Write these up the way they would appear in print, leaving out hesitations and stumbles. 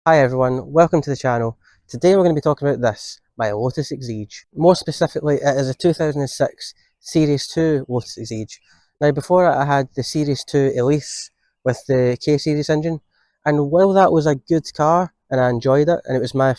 Hi everyone, welcome to the channel. Today we're going to be talking about this, my Lotus Exige. More specifically, it is a 2006 Series 2 Lotus Exige. Now before it I had the Series 2 Elise with the K-Series engine, and while that was a good car and I enjoyed it and it was my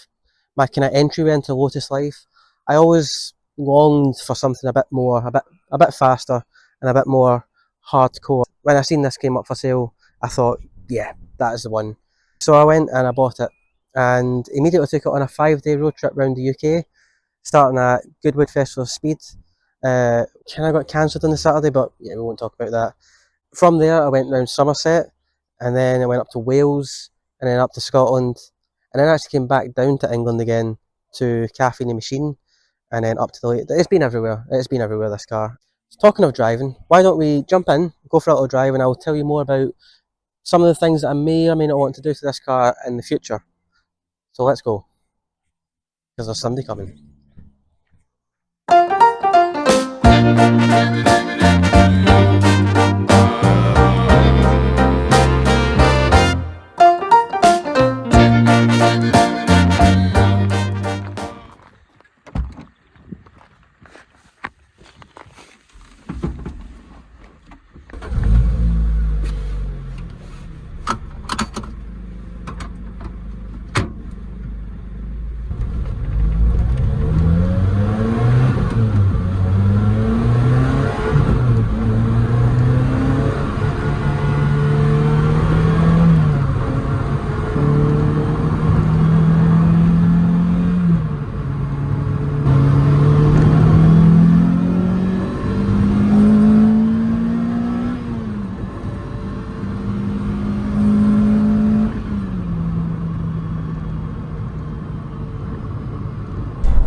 kind of entryway into Lotus life, I always longed for something a bit more, a bit faster and a bit more hardcore. When I seen this came up for sale, I thought, yeah, that is the one. So I went and I bought it and immediately took it on a 5-day road trip around the UK, starting at Goodwood Festival of Speed. Kind of got cancelled on the Saturday, but yeah, we won't talk about that. From there, I went round Somerset, and then I went up to Wales, and then up to Scotland, and then I actually came back down to England again to Cafe Machine, and then up to the lake. It's been everywhere. It's been everywhere, this car. Talking of driving, why don't we jump in, go for a little drive, and I'll tell you more about some of the things that I may or may not want to do to this car in the future. So let's go, because there's somebody coming.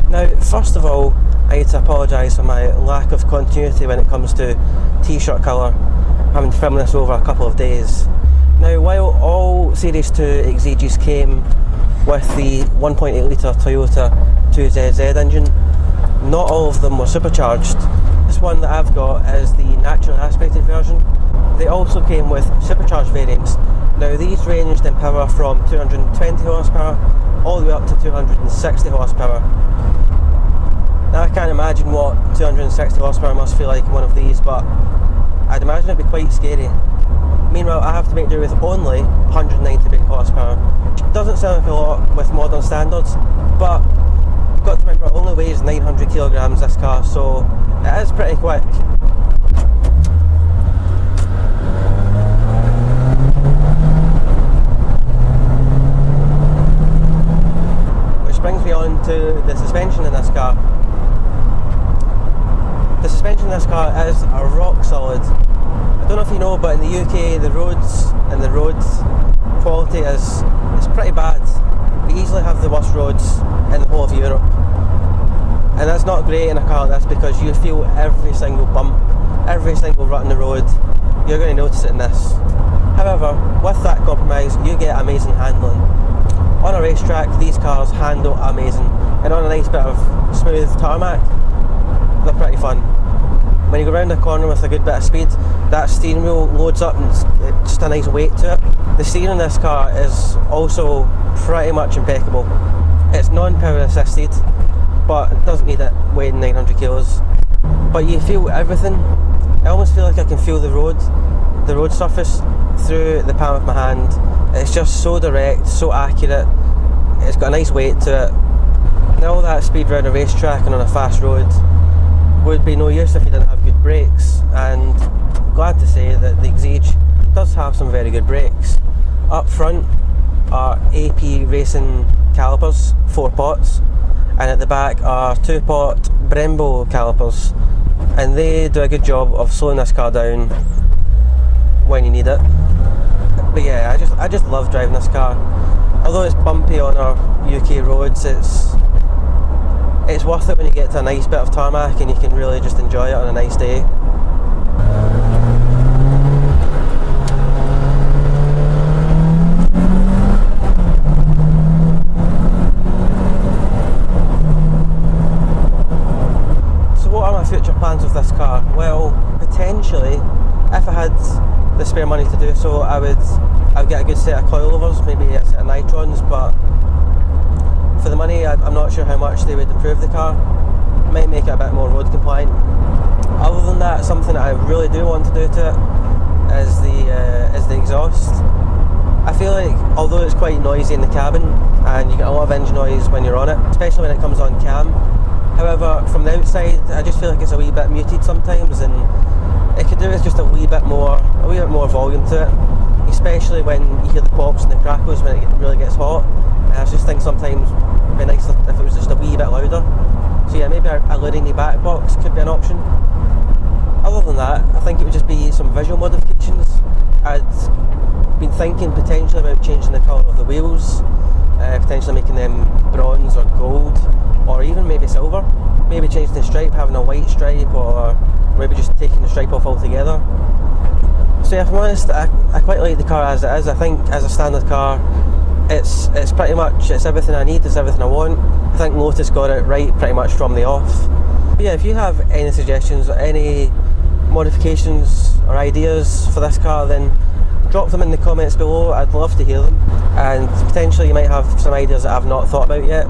Now, first of all, I need to apologise for my lack of continuity when it comes to t-shirt colour, having to film this over a couple of days. Now, while all Series 2 Exiges came with the 1.8 litre Toyota 2ZZ engine, not all of them were supercharged. This one that I've got is the naturally aspirated version. They also came with supercharged variants. Now, these ranged in power from 220 horsepower all the way up to 260 horsepower. Now I can't imagine what 260 horsepower must feel like in one of these, but I'd imagine it'd be quite scary. Meanwhile, I have to make do with only 190 brake horsepower, which doesn't sound like a lot with modern standards, but you've got to remember it only weighs 900 kilograms, this car, so it is pretty quick. Which brings me on to the suspension in this car. The suspension in this car is a rock solid. I don't know if you know, but in the UK the roads and the road quality is pretty bad. We easily have the worst roads in the whole of Europe. And that's not great in a car like this because you feel every single bump, every single rut in the road. You're going to notice it in this. However, with that compromise, you get amazing handling. On a racetrack, these cars handle amazing, and on a nice bit of smooth tarmac, they're pretty fun. When you go around the corner with a good bit of speed, that steering wheel loads up and it's just a nice weight to it. The steering in this car is also pretty much impeccable. It's non-power assisted, but it doesn't need it weighing 900 kilos. But you feel everything. I almost feel like I can feel the road surface through the palm of my hand. It's just so direct, so accurate. It's got a nice weight to it. Now all that speed around a racetrack and on a fast road would be no use if you didn't have good brakes, and I'm glad to say that the Exige does have some very good brakes. Up front are AP Racing calipers, 4 pots, and at the back are 2-pot Brembo calipers, and they do a good job of slowing this car down when you need it. But yeah, I just love driving this car. Although it's bumpy on our UK roads, it's worth it when you get to a nice bit of tarmac and you can really just enjoy it on a nice day. So what are my future plans with this car? Well, potentially, if I had the spare money to do so, I would I'd get a good set of coilovers, maybe a set of nitrons, but for the money I'm not sure how much they would improve the car. Might make it a bit more road compliant. Other than that, something that I really do want to do to it is the exhaust. I feel like although it's quite noisy in the cabin and you get a lot of engine noise when you're on it, especially when it comes on cam, however from the outside I just feel like it's a wee bit muted sometimes, and it could do with just a wee bit more volume to it, especially when you hear the pops and the crackles when it really gets hot. And I just think sometimes it'd be nice if it was just a wee bit louder. So yeah, maybe a lowering the back box could be an option. Other than that, I think it would just be some visual modifications. I'd been thinking potentially about changing the colour of the wheels, potentially making them bronze or gold, or even maybe silver. Maybe changing the stripe, having a white stripe, or maybe just taking the stripe off altogether. So yeah, if I'm honest, I quite like the car as it is. I think as a standard car, it's pretty much, it's everything I need, it's everything I want. I think Lotus got it right pretty much from the off. But yeah, if you have any suggestions or any modifications or ideas for this car, then drop them in the comments below. I'd love to hear them, and potentially you might have some ideas that I've not thought about yet.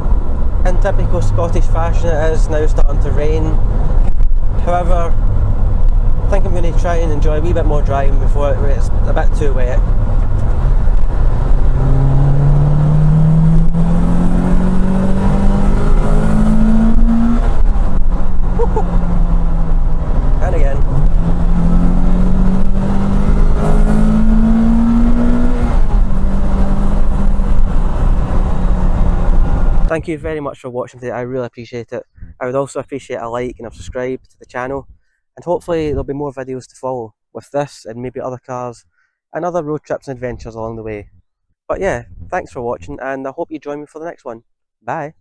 In typical Scottish fashion, it is now starting to rain. However, I think I'm going to try and enjoy a wee bit more driving before it's a bit too wet. And again. Thank you very much for watching today, I really appreciate it. I would also appreciate a like and a subscribe to the channel, and hopefully there'll be more videos to follow with this and maybe other cars and other road trips and adventures along the way. But yeah, thanks for watching, and I hope you join me for the next one. Bye!